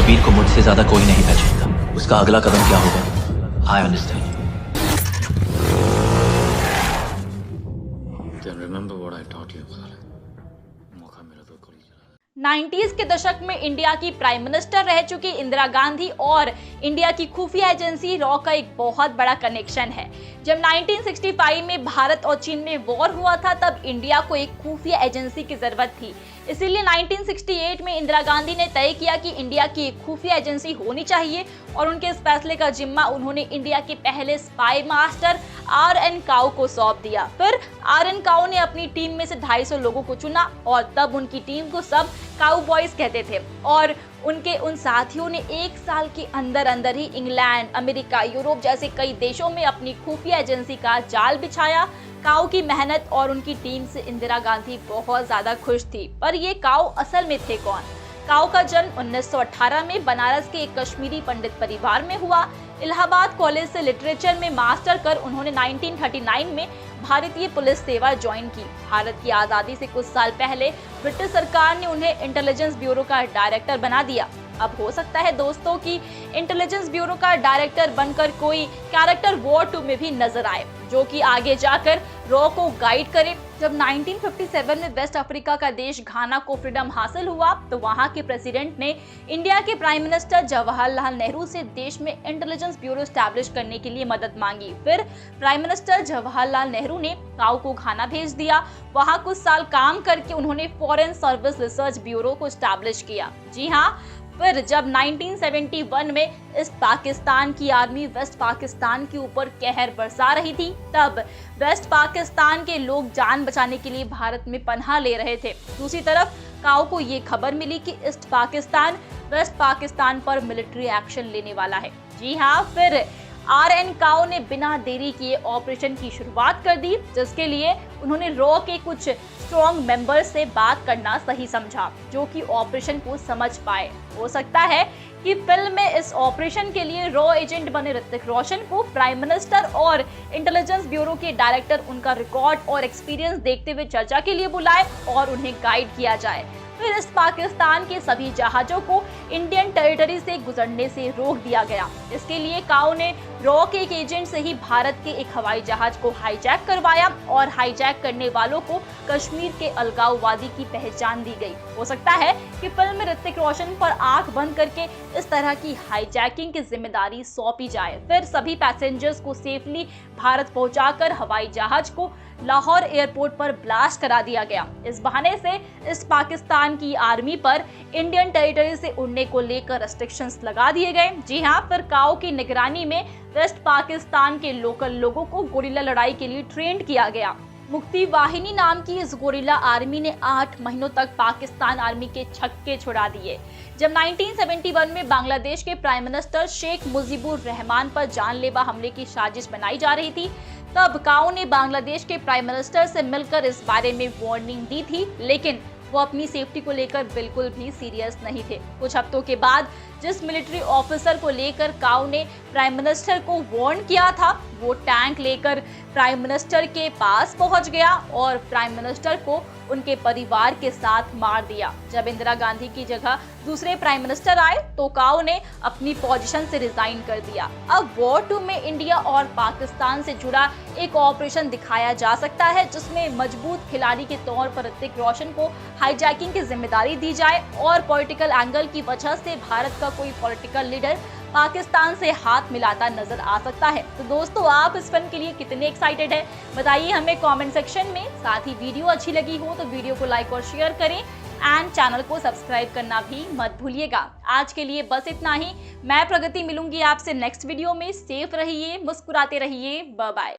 कबीर को मुझसे ज्यादा कोई नहीं पहचानता। उसका अगला कदम क्या होगा, I understand. Remember what I taught you, Khalid. मौका मिला तो कर ही चला। 90s के दशक में इंडिया की प्राइम मिनिस्टर रह चुकी इंदिरा गांधी और इंडिया की खुफिया एजेंसी रॉ का एक बहुत बड़ा कनेक्शन है। जब 1965 में भारत और चीन में वॉर हुआ था तब इंडिया को एक खुफिया एजेंसी की जरूरत थी। इसीलिए 1968 में इंदिरा गांधी ने तय किया कि इंडिया की एक खुफिया एजेंसी होनी चाहिए और उनके इस फैसले का जिम्मा उन्होंने इंडिया के पहले स्पाई मास्टर आर.एन. काउ को सौंप दिया। फिर आर.एन. काउ ने अपनी टीम में से 250 लोगों को चुना और तब उनकी टीम को सब काउ बॉयज कहते थे और उनके उन साथियों ने एक साल के अंदर अंदर ही इंग्लैंड, अमेरिका, यूरोप जैसे कई देशों में अपनी खुफिया एजेंसी का जाल बिछाया। काउ की मेहनत और उनकी टीम से इंदिरा गांधी बहुत ज्यादा खुश थी। पर ये काउ असल में थे कौन? काउ का जन्म 1918 में बनारस के एक कश्मीरी पंडित परिवार में हुआ। इलाहाबाद कॉलेज से लिटरेचर में मास्टर कर उन्होंने 1939 में भारतीय पुलिस सेवा ज्वाइन की। भारत की आजादी से कुछ साल पहले ब्रिटिश सरकार ने उन्हें इंटेलिजेंस ब्यूरो का डायरेक्टर बना दिया। अब हो सकता है दोस्तों कि इंटेलिजेंस ब्यूरो का डायरेक्टर बनकर कोई कैरेक्टर वॉर 2 में भी नजर आए, जो कि आगे जाकर रॉ को गाइड करे। जब 1957 में वेस्ट अफ्रीका का देश घाना को फ्रीडम हासिल हुआ तो वहां के प्रेसिडेंट ने इंडिया के प्राइम मिनिस्टर जवाहरलाल नेहरू से देश में इंटेलिजेंस ब्यूरो स्टैब्लिश करने के लिए मदद मांगी। फिर प्राइम मिनिस्टर जवाहरलाल नेहरू ने काउ को घाना भेज दिया। वहां कुछ साल काम करके उन्होंने फॉरेन सर्विस रिसर्च ब्यूरो को स्टैब्लिश किया। जी हाँ, फिर जब 1971 में ईस्ट पाकिस्तान की आर्मी वेस्ट पाकिस्तान के ऊपर कहर बरसा रही थी तब वेस्ट पाकिस्तान के लोग जान बचाने के लिए भारत में पनाह ले रहे थे। दूसरी तरफ काउ को ये खबर मिली कि ईस्ट पाकिस्तान वेस्ट पाकिस्तान पर मिलिट्री एक्शन लेने वाला है। जी हाँ, फिर आर.एन. काउ ने बिना देरी किए ऑपरेशन की शुरुआत कर दी, जिसके लिए उन्होंने रॉ के कुछ स्ट्रॉन्ग मेंबर्स से बात करना सही समझा, जो कि ऑपरेशन को समझ पाए। हो सकता है कि फिल्म में इस ऑपरेशन के लिए रॉ एजेंट बने ऋतिक रोशन को प्राइम मिनिस्टर और इंटेलिजेंस ब्यूरो के डायरेक्टर उनका रिकॉर्ड और एक्सपीरियंस देखते हुए चर्चा के लिए बुलाए और उन्हें गाइड किया जाए। फिर इस पाकिस्तान के सभी जहाजों को इंडियन टेरिटरी से गुजरने से रोक दिया गया। इसके लिए काउ ने रॉ के एक एजेंट से ही भारत के एक हवाई जहाज को हाईजैक करवाया और हाईजैक करने वालों को कश्मीर के अलगाववादी की पहचान दी गई। हो सकता है कि फिल्म में ऋतिक रोशन पर आंख बंद करके इस तरह की हाईजैकिंग की जिम्मेदारी सौंपी जाए। फिर सभी पैसेंजर्स को सेफली भारत पहुंचाकर हवाई जहाज को लाहौर एयरपोर्ट पर ब्लास्ट करा दिया गया। इस बहाने से इस पाकिस्तान की आर्मी पर इंडियन टेरिटरी से उड़ने को लेकर रेस्ट्रिक्शंस लगा दिए गए। जी हाँ, फिर काउ की निगरानी में वेस्ट पाकिस्तान के लोकल लोगों को गोरिल्ला लड़ाई के लिए ट्रेंड किया गया। मुक्ति वाहिनी नाम की इस गोरिल्ला आर्मी ने 8 महीनों तक पाकिस्तान आर्मी के छक्के छुड़ा दिए। जब 1971 में बांग्लादेश के प्राइम मिनिस्टर शेख मुजीबुर रहमान पर जानलेवा हमले की साजिश बनाई जा रही थी तब काउ ने बांग्लादेश के प्राइम मिनिस्टर से मिलकर इस बारे में वार्निंग दी थी, लेकिन वो अपनी सेफ्टी को लेकर बिल्कुल भी सीरियस नहीं थे। कुछ हफ्तों के बाद जिस मिलिट्री ऑफिसर को लेकर काउ ने प्राइम मिनिस्टर को वार्न किया था वो टैंक लेकर प्राइम मिनिस्टर के पास पहुंच गया और प्राइम मिनिस्टर को उनके परिवार के साथ मार दिया। जब इंदिरा गांधी की जगह दूसरे प्राइम मिनिस्टर आए तो काउ ने अपनी पोजीशन से रिजाइन कर दिया। अब वॉर 2 में इंडिया और पाकिस्तान से जुड़ा एक ऑपरेशन दिखाया जा सकता है जिसमें मजबूत खिलाड़ी के तौर पर ऋतिक रोशन को हाईजैकिंग की जिम्मेदारी दी जाए और पॉलिटिकल एंगल की वजह से भारत का कोई पॉलिटिकल लीडर पाकिस्तान से हाथ मिलाता नजर आ सकता है। तो दोस्तों, आप इस फिल्म के लिए कितने एक्साइटेड हैं बताइए हमें कमेंट सेक्शन में। साथ ही वीडियो अच्छी लगी हो तो वीडियो को लाइक और शेयर करें एंड चैनल को सब्सक्राइब करना भी मत भूलिएगा। आज के लिए बस इतना ही। मैं प्रगति मिलूंगी आपसे नेक्स्ट वीडियो में। सेफ रहिए, मुस्कुराते रहिए। Bye bye.